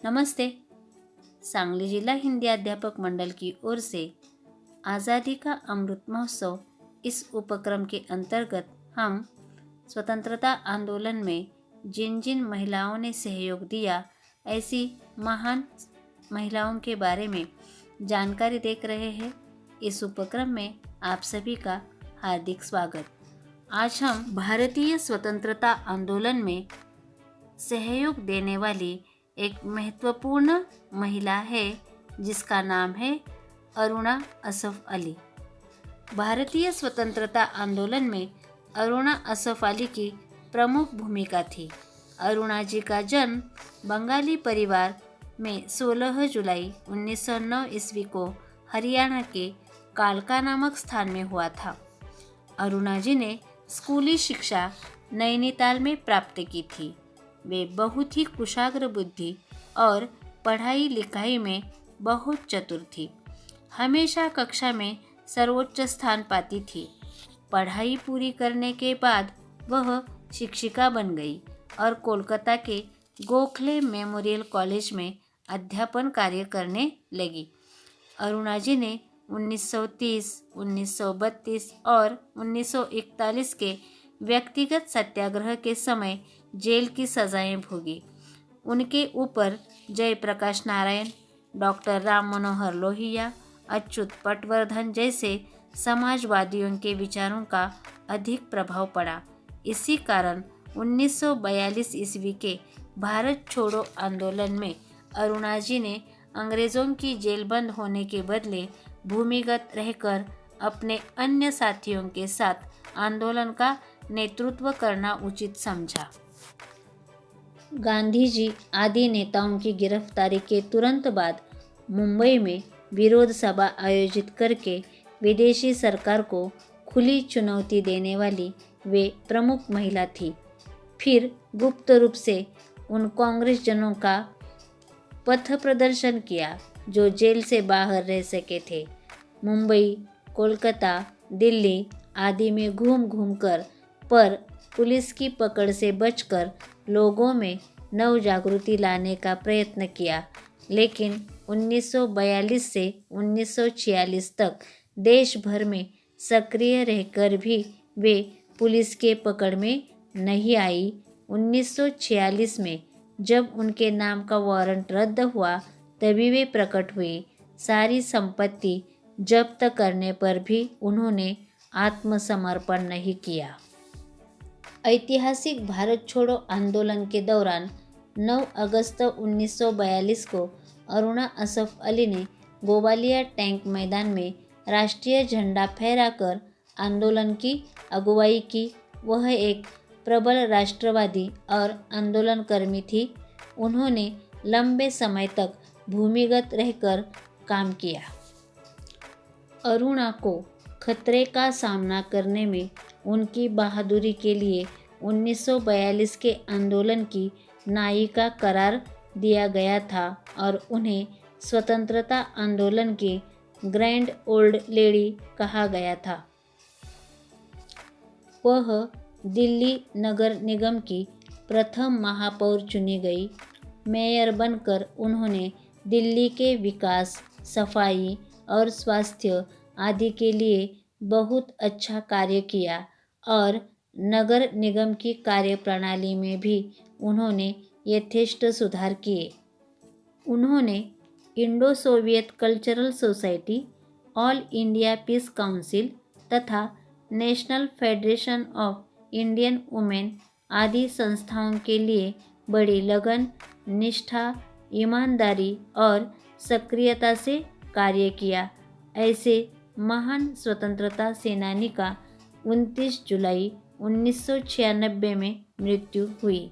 नमस्ते। सांगली जिला हिंदी अध्यापक मंडल की ओर से आज़ादी का अमृत महोत्सव इस उपक्रम के अंतर्गत हम स्वतंत्रता आंदोलन में जिन जिन महिलाओं ने सहयोग दिया, ऐसी महान महिलाओं के बारे में जानकारी देख रहे हैं। इस उपक्रम में आप सभी का हार्दिक स्वागत। आज हम भारतीय स्वतंत्रता आंदोलन में सहयोग देने वाली एक महत्वपूर्ण महिला है जिसका नाम है अरुणा असफ अली। भारतीय स्वतंत्रता आंदोलन में अरुणा असफ अली की प्रमुख भूमिका थी। अरुणा जी का जन्म बंगाली परिवार में 16 जुलाई 1909 ईस्वी को हरियाणा के कालका नामक स्थान में हुआ था। अरुणा जी ने स्कूली शिक्षा नैनीताल में प्राप्त की थी। वे बहुत ही कुशाग्र बुद्धि और पढ़ाई लिखाई में बहुत चतुर थी। हमेशा कक्षा में सर्वोच्च स्थान पाती थी। पढ़ाई पूरी करने के बाद वह शिक्षिका बन गई और कोलकाता के गोखले मेमोरियल कॉलेज में अध्यापन कार्य करने लगी। अरुणा जी ने 1930, 1932 और 1941 के व्यक्तिगत सत्याग्रह के समय जेल की सजाएं भोगी। उनके ऊपर जयप्रकाश नारायण, डॉक्टर राम मनोहर लोहिया, अच्युत पटवर्धन जैसे समाजवादियों के विचारों का अधिक प्रभाव पड़ा। इसी कारण 1942 ईस्वी के भारत छोड़ो आंदोलन में अरुणा जी ने अंग्रेज़ों की जेलबंद होने के बदले भूमिगत रहकर अपने अन्य साथियों के साथ आंदोलन का नेतृत्व करना उचित समझा। गांधी जी आदि नेताओं की गिरफ्तारी के तुरंत बाद मुंबई में विरोध सभा आयोजित करके विदेशी सरकार को खुली चुनौती देने वाली वे प्रमुख महिला थी। फिर गुप्त रूप से उन कांग्रेस जनों का पथ प्रदर्शन किया जो जेल से बाहर रह सके थे। मुंबई, कोलकाता, दिल्ली आदि में घूम घूम कर पर पुलिस की पकड़ से बचकर लोगों में नव जागृति लाने का प्रयत्न किया। लेकिन 1942 से 1946 तक देश भर में सक्रिय रहकर भी वे पुलिस के पकड़ में नहीं आई। 1946 में जब उनके नाम का वारंट रद्द हुआ तभी वे प्रकट हुई। सारी संपत्ति जब्त करने पर भी उन्होंने आत्मसमर्पण नहीं किया। ऐतिहासिक भारत छोड़ो आंदोलन के दौरान 9 अगस्त 1942 को अरुणा असफ अली ने गोवालिया टैंक मैदान में राष्ट्रीय झंडा फहराकर आंदोलन की अगुवाई की। वह एक प्रबल राष्ट्रवादी और आंदोलनकर्मी थी। उन्होंने लंबे समय तक भूमिगत रहकर काम किया। अरुणा को खतरे का सामना करने में उनकी बहादुरी के लिए 1942 के आंदोलन की नायिका करार दिया गया था और उन्हें स्वतंत्रता आंदोलन की ग्रैंड ओल्ड लेडी कहा गया था। वह दिल्ली नगर निगम की प्रथम महापौर चुनी गई। मेयर बनकर उन्होंने दिल्ली के विकास, सफाई और स्वास्थ्य आदि के लिए बहुत अच्छा कार्य किया और नगर निगम की कार्यप्रणाली में भी उन्होंने यथेष्ट सुधार किए। उन्होंने Indo Soviet cultural society, all India peace council तथा national federation of Indian women आदि संस्थाओं के लिए बड़ी लगन, निष्ठा, ईमानदारी और सक्रियता से कार्य किया। ऐसे महान स्वतंत्रता सेनानी का 29 जुलाई 1996 में मृत्यु हुई।